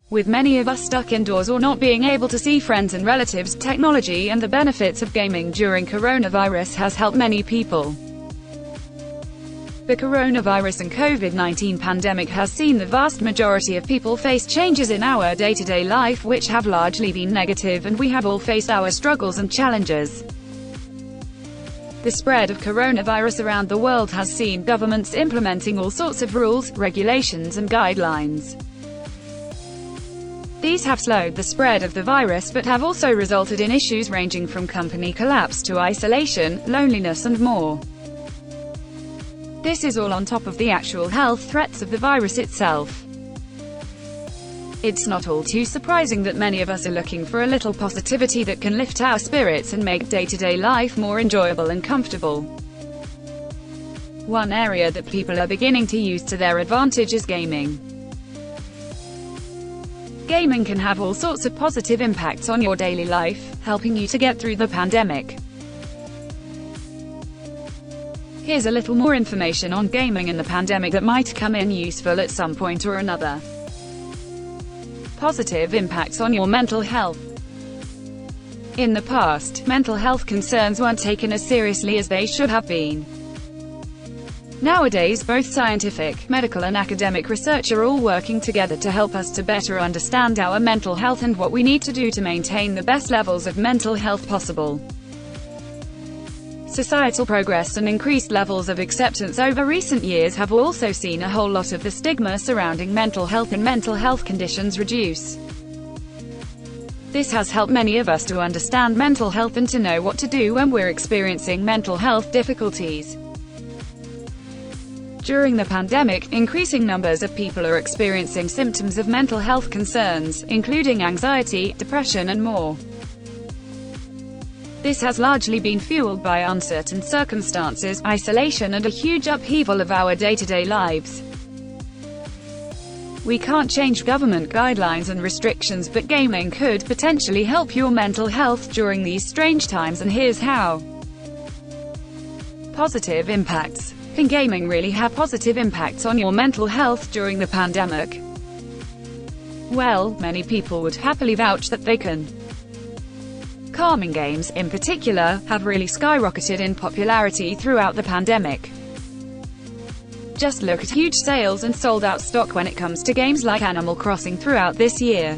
With many of us stuck indoors or not being able to see friends and relatives, technology and the benefits of gaming during coronavirus has helped many people. The coronavirus and COVID-19 pandemic has seen the vast majority of people face changes in our day-to-day life which have largely been negative, and we have all faced our struggles and challenges. The spread of coronavirus around the world has seen governments implementing all sorts of rules, regulations and guidelines. These have slowed the spread of the virus but have also resulted in issues ranging from company collapse to isolation, loneliness and more. This is all on top of the actual health threats of the virus itself. It's not all too surprising that many of us are looking for a little positivity that can lift our spirits and make day-to-day life more enjoyable and comfortable. One area that people are beginning to use to their advantage is gaming. Gaming can have all sorts of positive impacts on your daily life, helping you to get through the pandemic. Here's a little more information on gaming in the pandemic that might come in useful at some point or another. Positive impacts on your mental health. In the past, mental health concerns weren't taken as seriously as they should have been. Nowadays, both scientific, medical and academic research are all working together to help us to better understand our mental health and what we need to do to maintain the best levels of mental health possible. Societal progress and increased levels of acceptance over recent years have also seen a whole lot of the stigma surrounding mental health and mental health conditions reduce. This has helped many of us to understand mental health and to know what to do when we're experiencing mental health difficulties. During the pandemic, increasing numbers of people are experiencing symptoms of mental health concerns, including anxiety, depression and more. This has largely been fueled by uncertain circumstances, isolation and a huge upheaval of our day-to-day lives. We can't change government guidelines and restrictions, but gaming could potentially help your mental health during these strange times, and here's how. Positive impacts. Can gaming really have positive impacts on your mental health during the pandemic? Well, many people would happily vouch that they can. Calming games, in particular, have really skyrocketed in popularity throughout the pandemic. Just look at huge sales and sold-out stock when it comes to games like Animal Crossing throughout this year.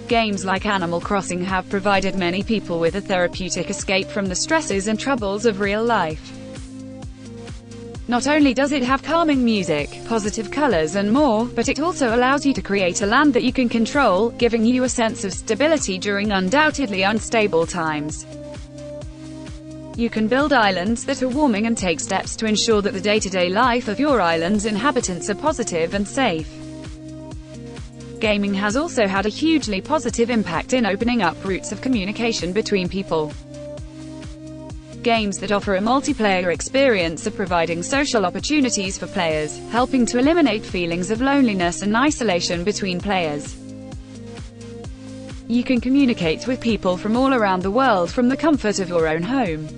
Games like Animal Crossing have provided many people with a therapeutic escape from the stresses and troubles of real life. Not only does it have calming music, positive colors and more, but it also allows you to create a land that you can control, giving you a sense of stability during undoubtedly unstable times. You can build islands that are warming and take steps to ensure that the day-to-day life of your island's inhabitants are positive and safe. Gaming has also had a hugely positive impact in opening up routes of communication between people. Games that offer a multiplayer experience are providing social opportunities for players, helping to eliminate feelings of loneliness and isolation between players. You can communicate with people from all around the world from the comfort of your own home,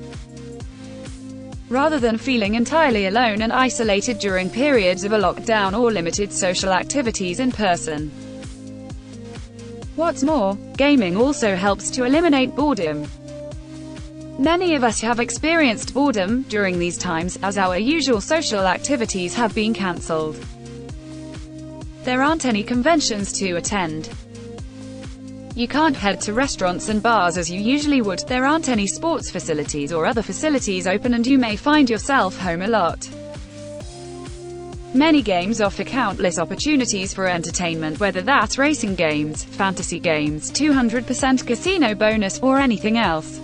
rather than feeling entirely alone and isolated during periods of a lockdown or limited social activities in person. What's more, gaming also helps to eliminate boredom. Many of us have experienced boredom during these times, as our usual social activities have been cancelled. There aren't any conventions to attend. You can't head to restaurants and bars as you usually would, there aren't any sports facilities or other facilities open, and you may find yourself home a lot. Many games offer countless opportunities for entertainment, whether that's racing games, fantasy games, 200% casino bonus, or anything else.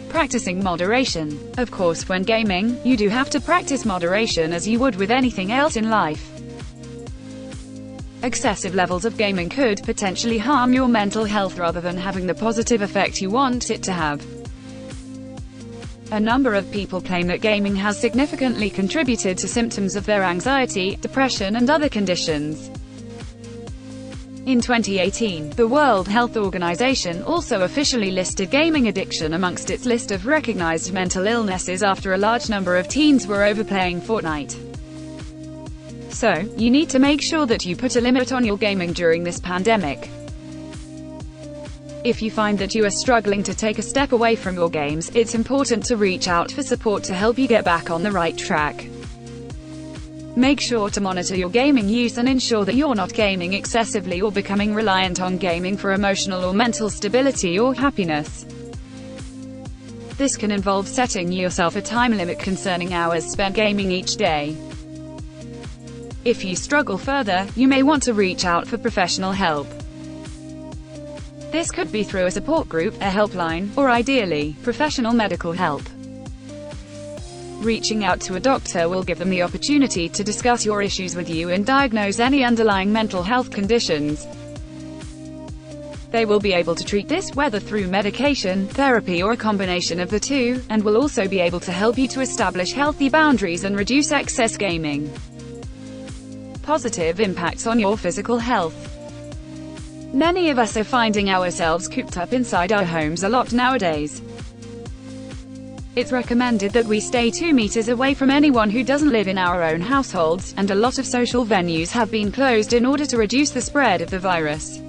Practicing moderation. Of course, when gaming, you do have to practice moderation as you would with anything else in life. Excessive levels of gaming could potentially harm your mental health rather than having the positive effect you want it to have. A number of people claim that gaming has significantly contributed to symptoms of their anxiety, depression and other conditions. In 2018, the World Health Organization also officially listed gaming addiction amongst its list of recognized mental illnesses after a large number of teens were overplaying Fortnite. So, you need to make sure that you put a limit on your gaming during this pandemic. If you find that you are struggling to take a step away from your games, it's important to reach out for support to help you get back on the right track. Make sure to monitor your gaming use and ensure that you're not gaming excessively or becoming reliant on gaming for emotional or mental stability or happiness. This can involve setting yourself a time limit concerning hours spent gaming each day. If you struggle further, you may want to reach out for professional help. This could be through a support group, a helpline, or ideally, professional medical help. Reaching out to a doctor will give them the opportunity to discuss your issues with you and diagnose any underlying mental health conditions. They will be able to treat this, whether through medication, therapy or a combination of the two, and will also be able to help you to establish healthy boundaries and reduce excess gaming. Positive impacts on your physical health. Many of us are finding ourselves cooped up inside our homes a lot nowadays. It's recommended that we stay 2 meters away from anyone who doesn't live in our own households, and a lot of social venues have been closed in order to reduce the spread of the virus.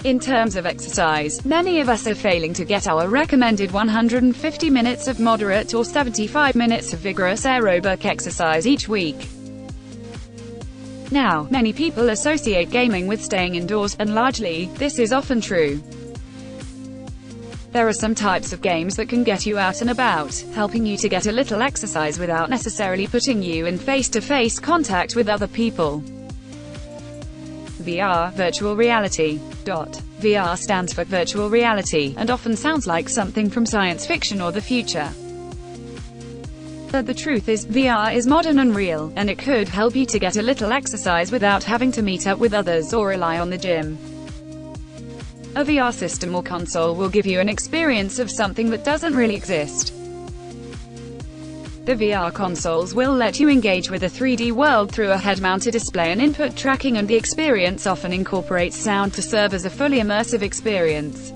In terms of exercise, many of us are failing to get our recommended 150 minutes of moderate or 75 minutes of vigorous aerobic exercise each week. Now, many people associate gaming with staying indoors, and largely, this is often true. There are some types of games that can get you out and about, helping you to get a little exercise without necessarily putting you in face-to-face contact with other people. VR, virtual reality. VR stands for virtual reality, and often sounds like something from science fiction or the future. But the truth is, VR is modern and real, and it could help you to get a little exercise without having to meet up with others or rely on the gym. A VR system or console will give you an experience of something that doesn't really exist. The VR consoles will let you engage with a 3D world through a head-mounted display and input tracking, and the experience often incorporates sound to serve as a fully immersive experience.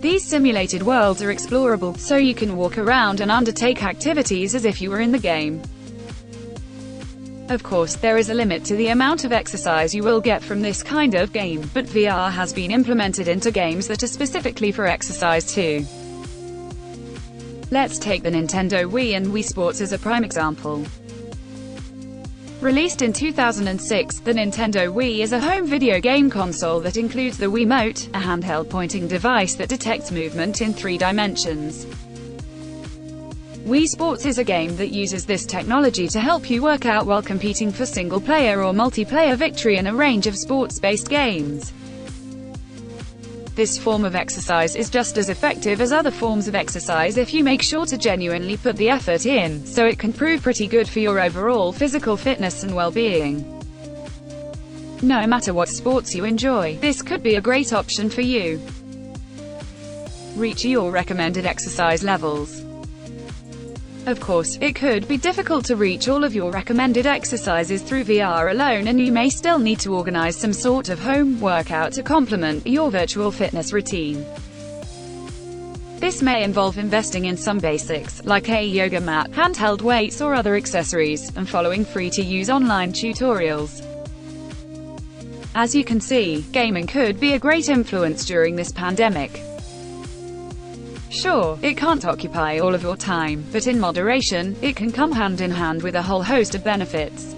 These simulated worlds are explorable, so you can walk around and undertake activities as if you were in the game. Of course, there is a limit to the amount of exercise you will get from this kind of game, but VR has been implemented into games that are specifically for exercise too. Let's take the Nintendo Wii and Wii Sports as a prime example. Released in 2006, the Nintendo Wii is a home video game console that includes the Wiimote, a handheld pointing device that detects movement in 3 dimensions. Wii Sports is a game that uses this technology to help you work out while competing for single-player or multiplayer victory in a range of sports-based games. This form of exercise is just as effective as other forms of exercise if you make sure to genuinely put the effort in, so it can prove pretty good for your overall physical fitness and well-being. No matter what sports you enjoy, this could be a great option for you. Reach your recommended exercise levels. Of course, it could be difficult to reach all of your recommended exercises through VR alone, and you may still need to organize some sort of home workout to complement your virtual fitness routine. This may involve investing in some basics, like a yoga mat, handheld weights or other accessories, and following free-to-use online tutorials. As you can see, gaming could be a great influence during this pandemic. Sure, it can't occupy all of your time, but in moderation, it can come hand in hand with a whole host of benefits.